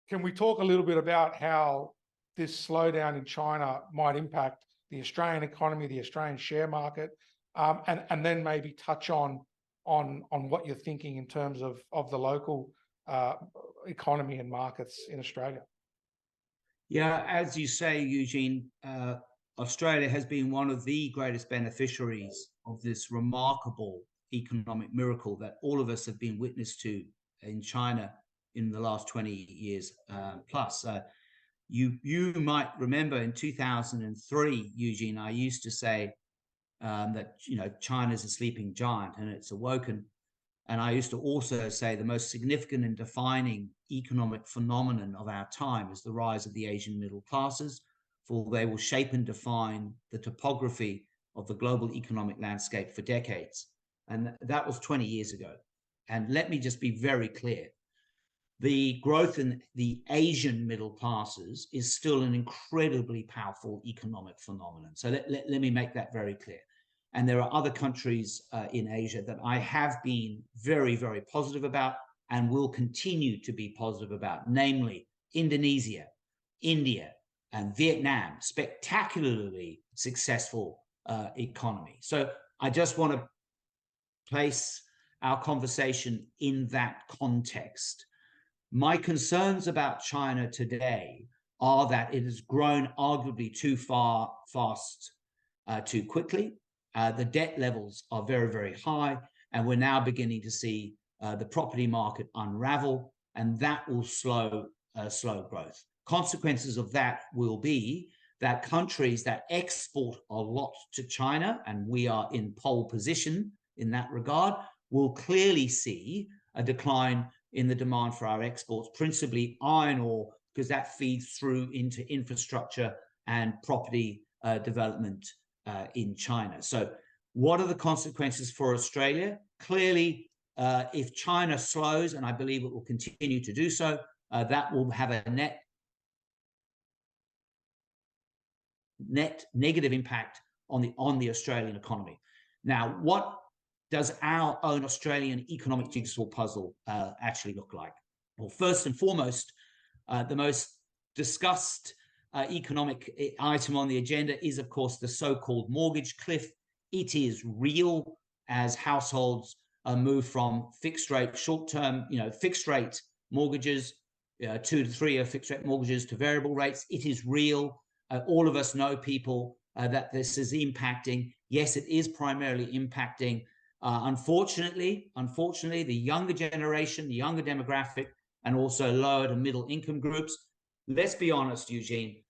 Can we talk a little bit about how this slowdown in China might impact the Australian economy, the Australian share market, and then maybe touch on what you're thinking in terms of the local economy and markets in Australia? Yeah, as you say, Eugene, Australia has been one of the greatest beneficiaries of this remarkable economic miracle that all of us have been witness to in China in the last 20 years plus. You might remember in 2003, Eugene, I used to say that China's a sleeping giant and it's awoken. And I used to also say the most significant and defining economic phenomenon of our time is the rise of the Asian middle classes, for they will shape and define the topography of the global economic landscape for decades. And that was 20 years ago. And let me just be very clear. The growth in the Asian middle classes is still an incredibly powerful economic phenomenon. So let me make that very clear. And there are other countries in Asia that I have been very, very positive about and will continue to be positive about, namely Indonesia, India, and Vietnam, spectacularly successful economy. So I just want to place our conversation in that context. My concerns about China today are that it has grown arguably too fast, too quickly. The debt levels are very, very high, and we're now beginning to see the property market unravel, and that will slow growth. Consequences of that will be that countries that export a lot to China, and we are in pole position in that regard, will clearly see a decline in the demand for our exports, principally iron ore, because that feeds through into infrastructure and property development in China. So what are the consequences for Australia? Clearly, if China slows, and I believe it will continue to do so, that will have a net negative impact on the Australian economy. Now, what does our own Australian economic jigsaw puzzle actually look like? Well, first and foremost, the most discussed economic item on the agenda is, of course, the so-called mortgage cliff. It is real as households move from fixed rate, short-term, fixed rate mortgages, 2 to 3 year fixed rate mortgages to variable rates. It is real. All of us know people that this is impacting. Yes, it is primarily impacting, unfortunately, the younger generation, the younger demographic, and also lower to middle income groups. Let's be honest, Eugene,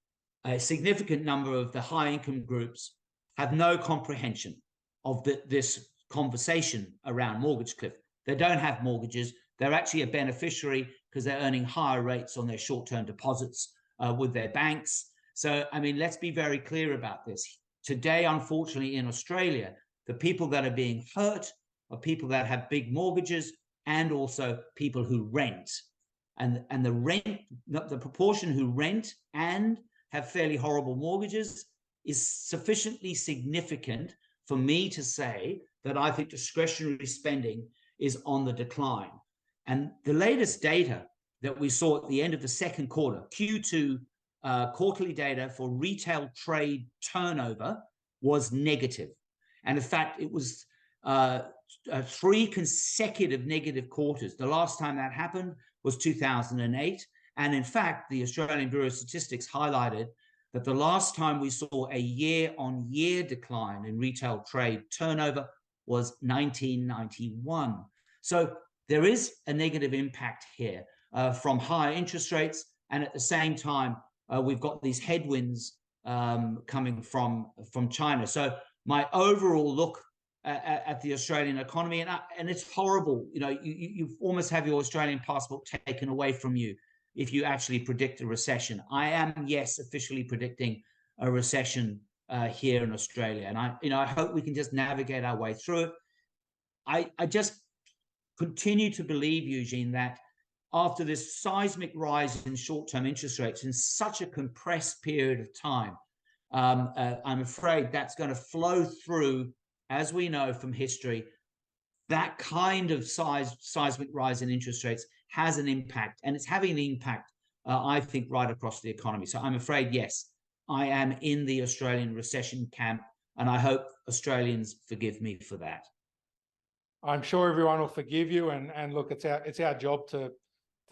a significant number of the high income groups have no comprehension of this conversation around mortgage cliff. They don't have mortgages. They're actually a beneficiary because they're earning higher rates on their short-term deposits with their banks. So, I mean, let's be very clear about this. Today, unfortunately, in Australia, the people that are being hurt are people that have big mortgages and also people who rent. And the proportion who rent and have fairly horrible mortgages is sufficiently significant for me to say that I think discretionary spending is on the decline. And the latest data that we saw at the end of the second quarter, Q2 quarterly data for retail trade turnover was negative. And in fact, it was 3 consecutive negative quarters. The last time that happened was 2008. And in fact, the Australian Bureau of Statistics highlighted that the last time we saw a year-on-year decline in retail trade turnover was 1991. So there is a negative impact here from higher interest rates. And at the same time, we've got these headwinds coming from China. So my overall look at the Australian economy, and it's horrible. You almost have your Australian passport taken away from you if you actually predict a recession. I am, yes, officially predicting a recession here in Australia, and I hope we can just navigate our way through it. I just continue to believe, Eugene, that after this seismic rise in short-term interest rates in such a compressed period of time, I'm afraid that's going to flow through, as we know from history. That kind of seismic rise in interest rates has an impact, and it's having an impact I think, right across the economy. So I'm afraid, yes, I am in the Australian recession camp, and I hope Australians forgive me for that. I'm sure everyone will forgive you. And look, it's our job to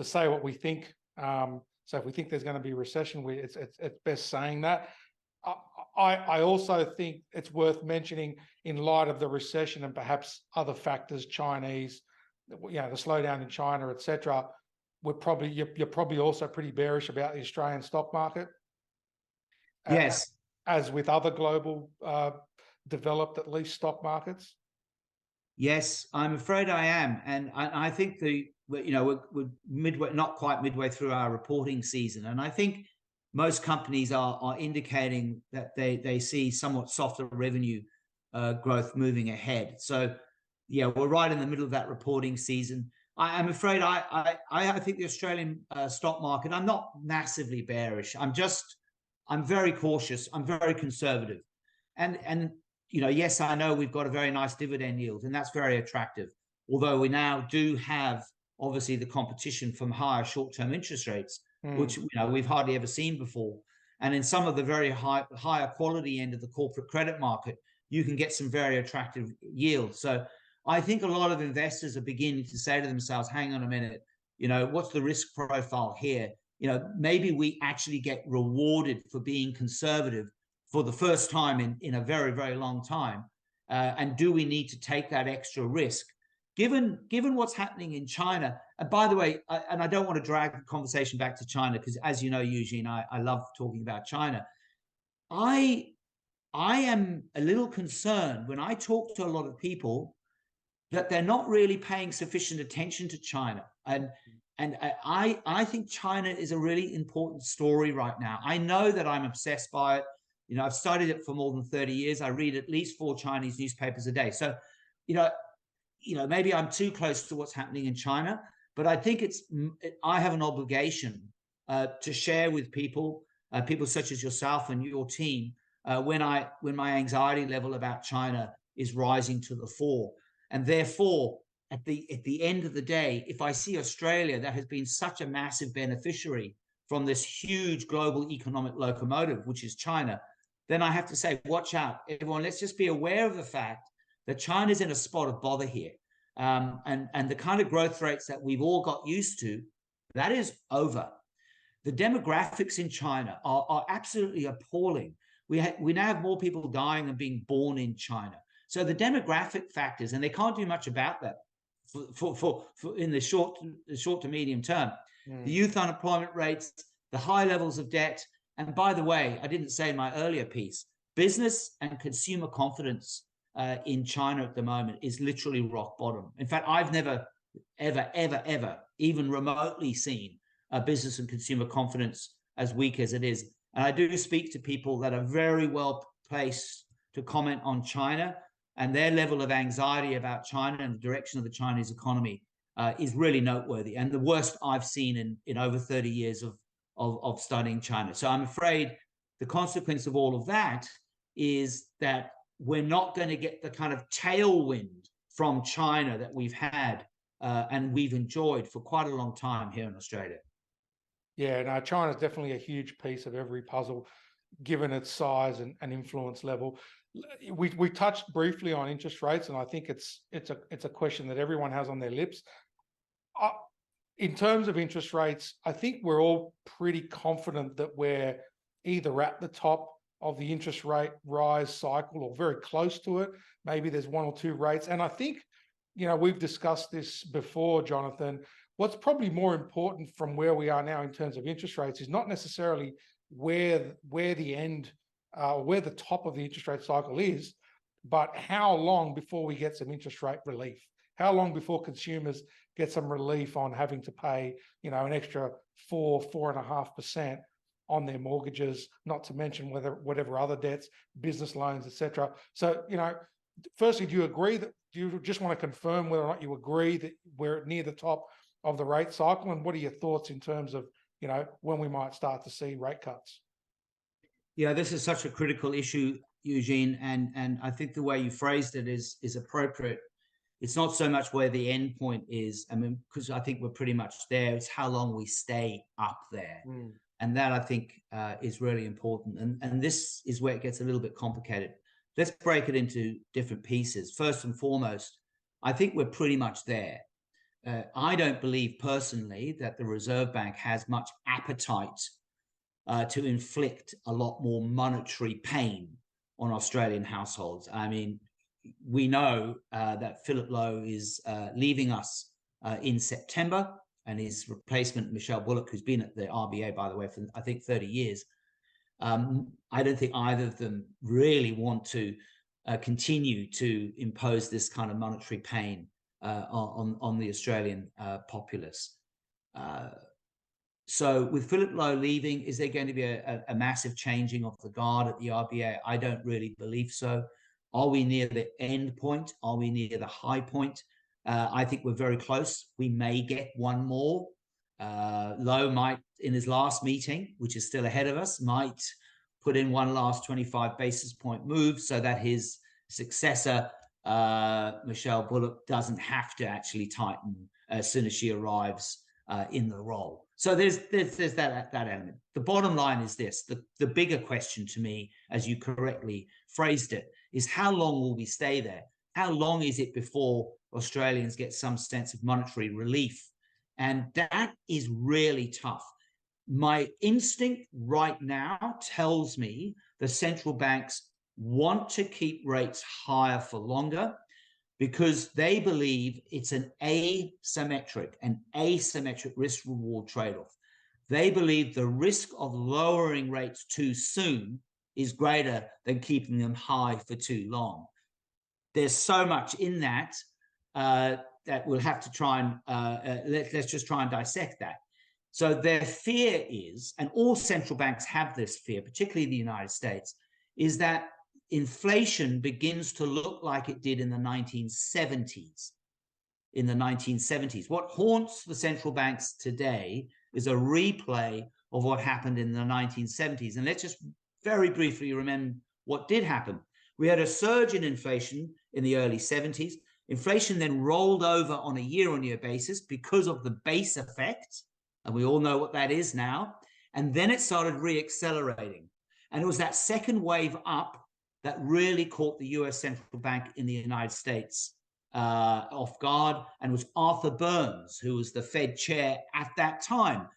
say what we think. So if we think there's going to be a recession, it's best saying that. I also think it's worth mentioning, in light of the recession and perhaps other factors, Chinese, the slowdown in China, etc. You're probably also pretty bearish about the Australian stock market. Yes, as with other global developed, at least, stock markets. yes, I'm afraid I am, and I think we're midway, not quite midway through our reporting season, and I think most companies are indicating that they see somewhat softer revenue growth moving ahead. So, yeah, we're right in the middle of that reporting season. I'm afraid I think the Australian stock market, I'm not massively bearish. I'm very cautious. I'm very conservative, and yes, I know we've got a very nice dividend yield, and that's very attractive. Although we now do have, obviously, the competition from higher short-term interest rates, which we've hardly ever seen before. And in some of the very higher quality end of the corporate credit market, you can get some very attractive yields. So I think a lot of investors are beginning to say to themselves, hang on a minute, what's the risk profile here? Maybe we actually get rewarded for being conservative for the first time in a very, very long time. And do we need to take that extra risk? Given what's happening in China, and by the way, I don't want to drag the conversation back to China, because, as you know, Eugene, I love talking about China. I am a little concerned when I talk to a lot of people that they're not really paying sufficient attention to China. And I think China is a really important story right now. I know that I'm obsessed by it. I've studied it for more than 30 years. I read at least 4 Chinese newspapers a day. So, maybe I'm too close to what's happening in China, but I think I have an obligation to share with people such as yourself and your team, when my anxiety level about China is rising to the fore. And therefore, at the end of the day, if I see Australia, that has been such a massive beneficiary from this huge global economic locomotive, which is China, then I have to say, watch out, everyone. Let's just be aware of the fact that China's in a spot of bother here. And the kind of growth rates that we've all got used to, that is over. The demographics in China are absolutely appalling. We now have more people dying than being born in China. So the demographic factors, and they can't do much about that for in the short to medium term. The youth unemployment rates, the high levels of debt, and by the way, I didn't say in my earlier piece, business and consumer confidence in China at the moment is literally rock bottom. In fact, I've never, ever, even remotely seen a business and consumer confidence as weak as it is. And I do speak to people that are very well placed to comment on China, and their level of anxiety about China and the direction of the Chinese economy is really noteworthy, and the worst I've seen in over 30 years of studying China. So I'm afraid the consequence of all of that is that we're not going to get the kind of tailwind from China that we've had and we've enjoyed for quite a long time here in Australia. Yeah, no, China's definitely a huge piece of every puzzle, given its size and influence level. We touched briefly on interest rates, and I think it's a question that everyone has on their lips. In terms of interest rates, I think we're all pretty confident that we're either at the top of the interest rate rise cycle or very close to it. Maybe there's 1 or 2 rates. And I think, we've discussed this before, Jonathan. What's probably more important from where we are now in terms of interest rates is not necessarily where the end, where the top of the interest rate cycle is, but how long before we get some interest rate relief. How long before consumers get some relief on having to pay, an extra 4.5% on their mortgages, not to mention whatever other debts, business loans, etc. So, firstly, do you just want to confirm whether or not you agree that we're near the top of the rate cycle? And what are your thoughts in terms of, when we might start to see rate cuts? Yeah, this is such a critical issue, Eugene, and I think the way you phrased it is appropriate. It's not so much where the end point is. I mean, because I think we're pretty much there. It's how long we stay up there. And that, I think, is really important. And this is where it gets a little bit complicated. Let's break it into different pieces. First and foremost, I think we're pretty much there. I don't believe personally that the Reserve Bank has much appetite to inflict a lot more monetary pain on Australian households. I mean, we know that Philip Lowe is leaving us in September, and his replacement, Michelle Bullock, who's been at the RBA, by the way, for I think 30 years. I don't think either of them really want to continue to impose this kind of monetary pain on the Australian populace. So with Philip Lowe leaving, is there going to be a massive changing of the guard at the RBA? I don't really believe so. Are we near the end point? Are we near the high point? I think we're very close. We may get one more. Lowe might, in his last meeting, which is still ahead of us, might put in one last 25 basis point move so that his successor, Michelle Bullock, doesn't have to actually tighten as soon as she arrives in the role. So there's that element. The bottom line is this: the bigger question to me, as you correctly phrased it, is how long will we stay there? How long is it before Australians get some sense of monetary relief? And that is really tough. My instinct right now tells me the central banks want to keep rates higher for longer because they believe it's an asymmetric risk-reward trade-off. They believe the risk of lowering rates too soon is greater than keeping them high for too long. There's so much in that that we'll have to try and let's just try and dissect that. So their fear is, and all central banks have this fear, particularly the United States, is that inflation begins to look like it did in the 1970s. In the 1970s, what haunts the central banks today is a replay of what happened in the 1970s. And let's just very briefly remember what did happen. We had a surge in inflation in the early 70s. Inflation then rolled over on a year-on-year basis because of the base effect, and we all know what that is now. And then it started re-accelerating. And it was that second wave up that really caught the US Central Bank in the United States off guard, and it was Arthur Burns, who was the Fed chair at that time.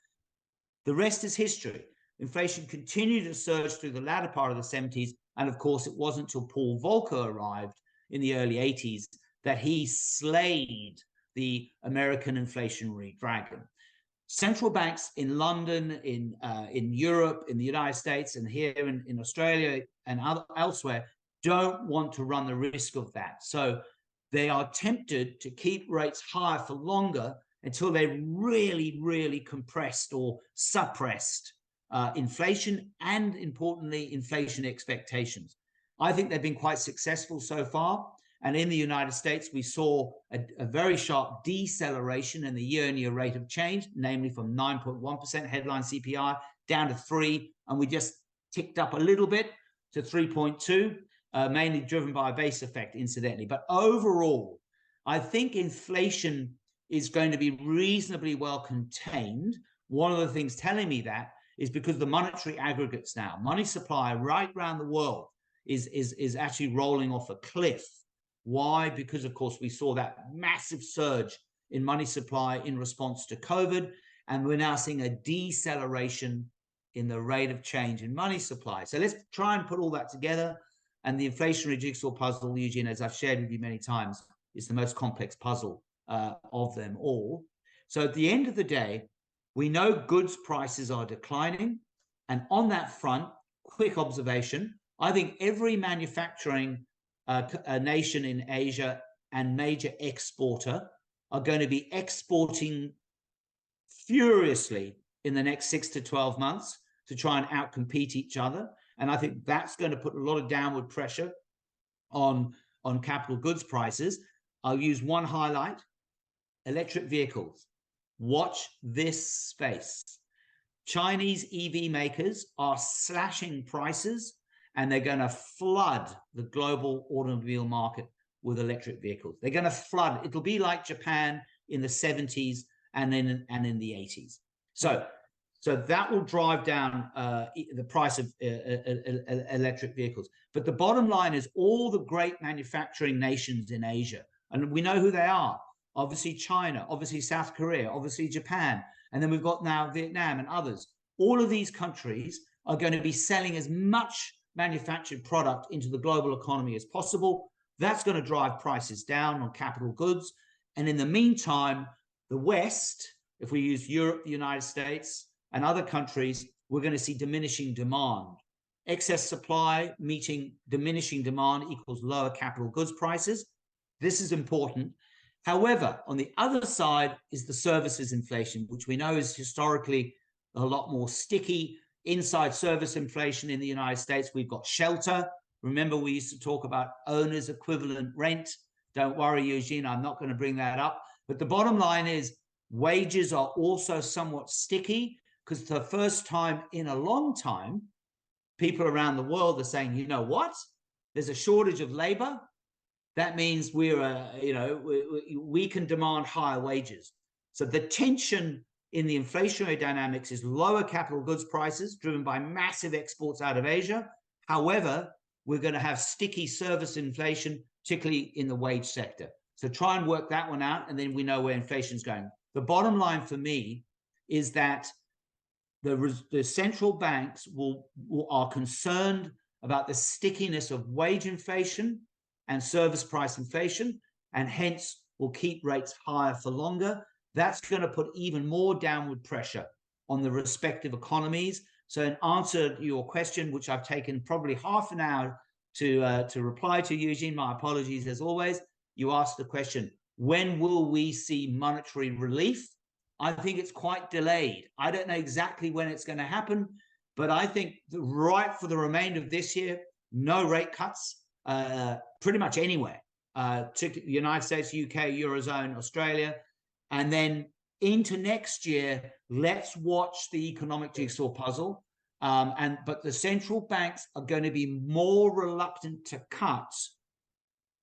The rest is history. Inflation continued to surge through the latter part of the 70s, and of course, it wasn't until Paul Volcker arrived in the early 80s that he slayed the American inflationary dragon. Central banks in London, in Europe, in the United States, and here in Australia and elsewhere don't want to run the risk of that. So they are tempted to keep rates higher for longer until they've really, really compressed or suppressed inflation and, importantly, inflation expectations. I think they've been quite successful so far. And in the United States, we saw a very sharp deceleration in the year-on-year rate of change, namely from 9.1% headline CPI down to 3%, and we just ticked up a little bit to 3.2%, mainly driven by a base effect, incidentally. But overall, I think inflation is going to be reasonably well contained. One of the things telling me that is because the monetary aggregates now, money supply right around the world is actually rolling off a cliff. Why? Because, of course, we saw that massive surge in money supply in response to COVID, and we're now seeing a deceleration in the rate of change in money supply. So let's try and put all that together. And the inflationary jigsaw puzzle, Eugene, as I've shared with you many times, is the most complex puzzle of them all. So at the end of the day, we know goods prices are declining. And on that front, quick observation, I think every manufacturing a nation in Asia and major exporter are going to be exporting furiously in the next 6 to 12 months to try and outcompete each other. And I think that's going to put a lot of downward pressure on capital goods prices. I'll use one highlight: electric vehicles. Watch this space. Chinese EV makers are slashing prices, and they're going to flood the global automobile market with electric vehicles. They're going to flood. It'll be like Japan in the 70s and in the 80s. So that will drive down the price of electric vehicles. But the bottom line is all the great manufacturing nations in Asia, and we know who they are. Obviously China, obviously South Korea, obviously Japan, and then we've got now Vietnam and others. All of these countries are going to be selling as much manufactured product into the global economy as possible. That's going to drive prices down on capital goods. And in the meantime, the West, if we use Europe, the United States, and other countries, we're going to see diminishing demand. Excess supply meeting diminishing demand equals lower capital goods prices. This is important. However, on the other side is the services inflation, which we know is historically a lot more sticky. Inside service inflation in the United States, we've got shelter. Remember, we used to talk about owner's equivalent rent. Don't worry, Eugene, I'm not going to bring that up. But the bottom line is wages are also somewhat sticky, because for the first time in a long time, people around the world are saying, you know what? There's a shortage of labor. That means we can demand higher wages. So the tension in the inflationary dynamics is lower capital goods prices driven by massive exports out of Asia. However, we're going to have sticky service inflation, particularly in the wage sector. So try and work that one out, and then we know where inflation is going. The bottom line for me is that the central banks are concerned about the stickiness of wage inflation and service price inflation, and hence will keep rates higher for longer. That's going to put even more downward pressure on the respective economies. So in answer to your question, which I've taken probably half an hour to reply to, Eugene, my apologies as always, you asked the question, when will we see monetary relief? I think it's quite delayed. I don't know exactly when it's going to happen, but I think right for the remainder of this year, no rate cuts, pretty much anywhere, to the United States, UK, Eurozone, Australia. And then into next year, let's watch the economic jigsaw puzzle. But the central banks are going to be more reluctant to cut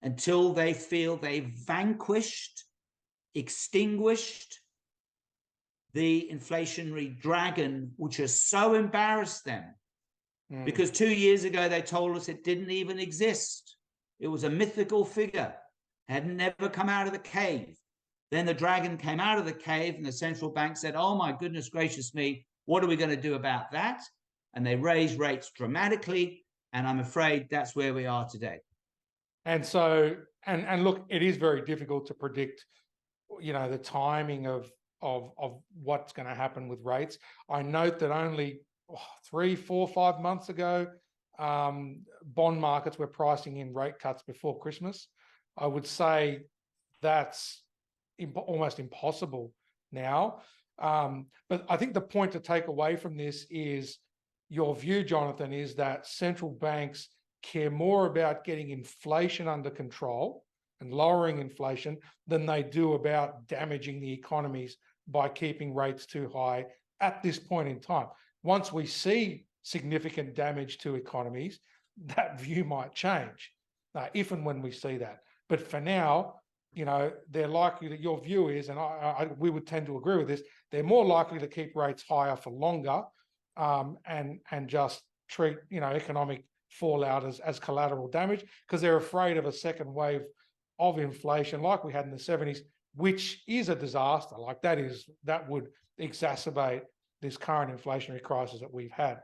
until they feel they've vanquished, extinguished the inflationary dragon, which has so embarrassed them. Because 2 years ago, they told us it didn't even exist. It was a mythical figure, had never come out of the cave. Then the dragon came out of the cave and the central bank said, oh my goodness gracious me, what are we going to do about that? And they raised rates dramatically. And I'm afraid that's where we are today. And so, and look, it is very difficult to predict, the timing of what's going to happen with rates. I note that only 3, 4, 5 months ago, bond markets were pricing in rate cuts before Christmas. I would say that's almost impossible now. But I think the point to take away from this is your view, Jonathan, is that central banks care more about getting inflation under control and lowering inflation than they do about damaging the economies by keeping rates too high at this point in time. Once we see significant damage to economies, that view might change, if and when we see that. But for now, they're likely that your view is, and we would tend to agree with this, they're more likely to keep rates higher for longer, and just treat economic fallout as collateral damage, because they're afraid of a second wave of inflation like we had in the 70s, which is a disaster. Like that would exacerbate this current inflationary crisis that we've had.